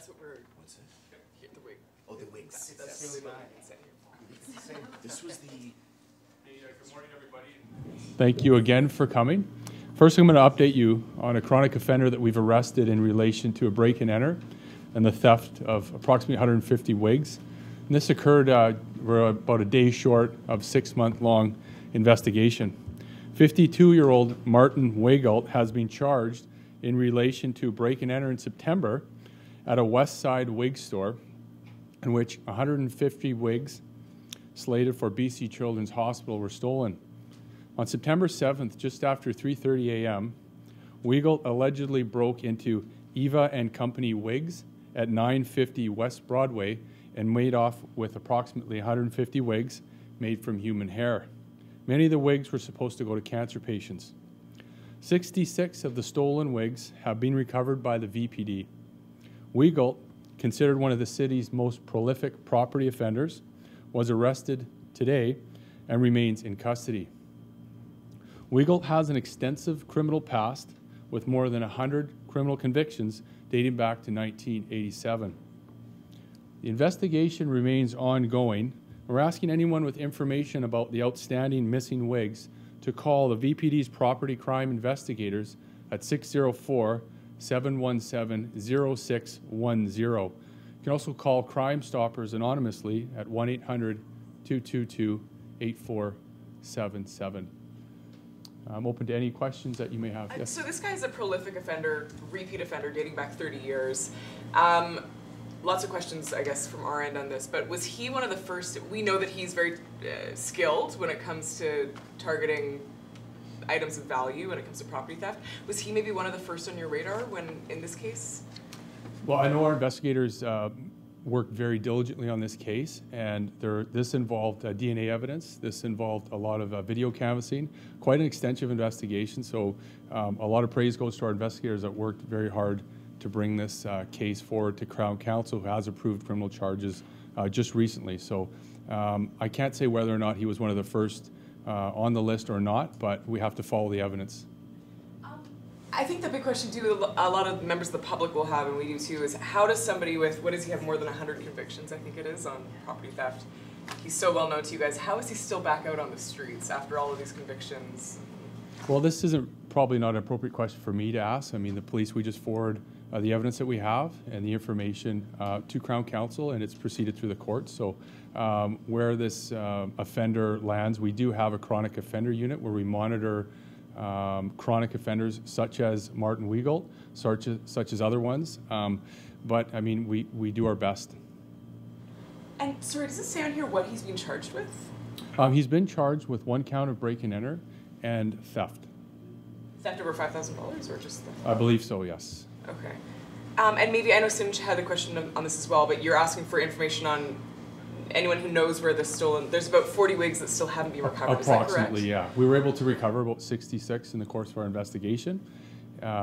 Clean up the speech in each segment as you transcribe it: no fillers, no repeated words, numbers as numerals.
That's what we're. What's it? Here, the wig. Oh, the wigs. That's really what we can say here. This was the. Good morning, everybody. Thank you again for coming. First, I'm going to update you on a chronic offender that we've arrested in relation to a break-and-enter and the theft of approximately 150 wigs. And this occurred we're about a day short of 6-month-long investigation. 52-year-old Martin Weigelt has been charged in relation to a break-and-enter in September at a West Side wig store in which 150 wigs slated for BC Children's Hospital were stolen. On September 7th, just after 3:30 a.m., Weigelt allegedly broke into Eva and Company Wigs at 950 West Broadway and made off with approximately 150 wigs made from human hair. Many of the wigs were supposed to go to cancer patients. 66 of the stolen wigs have been recovered by the VPD. Weigelt, considered one of the city's most prolific property offenders, was arrested today and remains in custody. Weigelt has an extensive criminal past with more than 100 criminal convictions dating back to 1987. The investigation remains ongoing. We're asking anyone with information about the outstanding missing wigs to call the VPD's property crime investigators at 604-717-0610. You can also call Crime Stoppers anonymously at 1-800-222-8477. I'm open to any questions that you may have. Yes. So this guy's a prolific offender, repeat offender, dating back 30 years. Lots of questions, I guess, from our end on this, but was he one of the first? We know that he's very skilled when it comes to targeting items of value, when it comes to property theft. Was he maybe one of the first on your radar when in this case? Well, I know our investigators worked very diligently on this case, and this involved DNA evidence. This involved a lot of video canvassing, quite an extensive investigation. So a lot of praise goes to our investigators that worked very hard to bring this case forward to Crown Counsel, who has approved criminal charges just recently. So I can't say whether or not he was one of the first on the list or not, but we have to follow the evidence. I think the big question too, a lot of members of the public will have, and we do too, is how does somebody with, what does he have, more than 100 convictions, I think it is, on property theft? He's so well known to you guys. How is he still back out on the streets after all of these convictions? Well, this isn't probably not an appropriate question for me to ask. I mean, the police, we just forward the evidence that we have and the information to Crown Counsel, and it's proceeded through the courts. So where this offender lands, we do have a chronic offender unit where we monitor chronic offenders such as Martin Weigelt, such as other ones. But, I mean, we do our best. And, sorry, does it say on here what he's been charged with? He's been charged with 1 count of break and enter and theft. Theft over $5,000 or just theft? I believe so, yes. Okay. And maybe, I know Sinj had a question on this as well, but you're asking for information on anyone who knows where the stolen, there's about 40 wigs that still haven't been recovered, is that correct? Approximately, yeah. We were able to recover about 66 in the course of our investigation,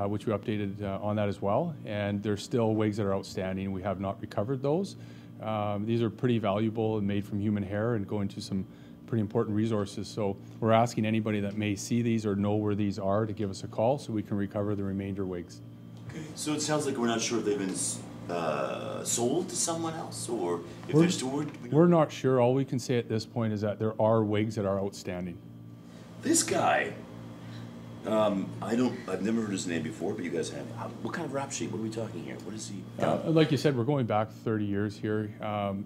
which we updated on that as well. And there's still wigs that are outstanding. We have not recovered those. These are pretty valuable and made from human hair and go into some pretty important resources. So we're asking anybody that may see these or know where these are to give us a call so we can recover the remainder wigs. Okay. So it sounds like we're not sure if they've been sold to someone else, or if they're stored. We're not sure. All we can say at this point is that there are wigs that are outstanding. This guy, I've never heard his name before, but you guys have. What kind of rap sheet? What are we talking here? What is he? Like you said, we're going back 30 years here.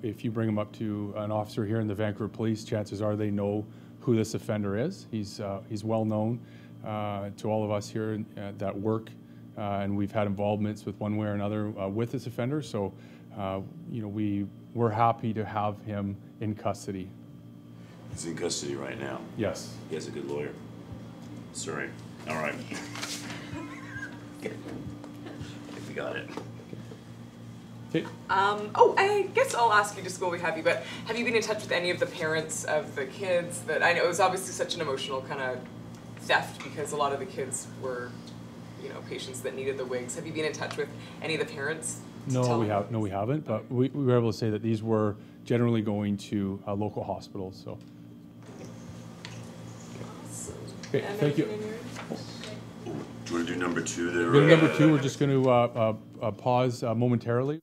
If you bring him up to an officer here in the Vancouver Police, chances are they know who this offender is. He's well known to all of us here that work. And we've had involvements with one way or another with this offender, so you know, we're happy to have him in custody. He's in custody right now. Yes. He has a good lawyer. Sorry. All right. I think we got it. Okay. Oh, I guess I'll ask you just while we have you, but have you been in touch with any of the parents of the kids? That I know it was obviously such an emotional kind of theft because a lot of the kids were, you know, patients that needed the wigs. Have you been in touch with any of the parents? No, we haven't. But we were able to say that these were generally going to local hospitals. So. Awesome. Okay, thank you. Do you want to do number 2 there? Number 2, we're just going to pause momentarily.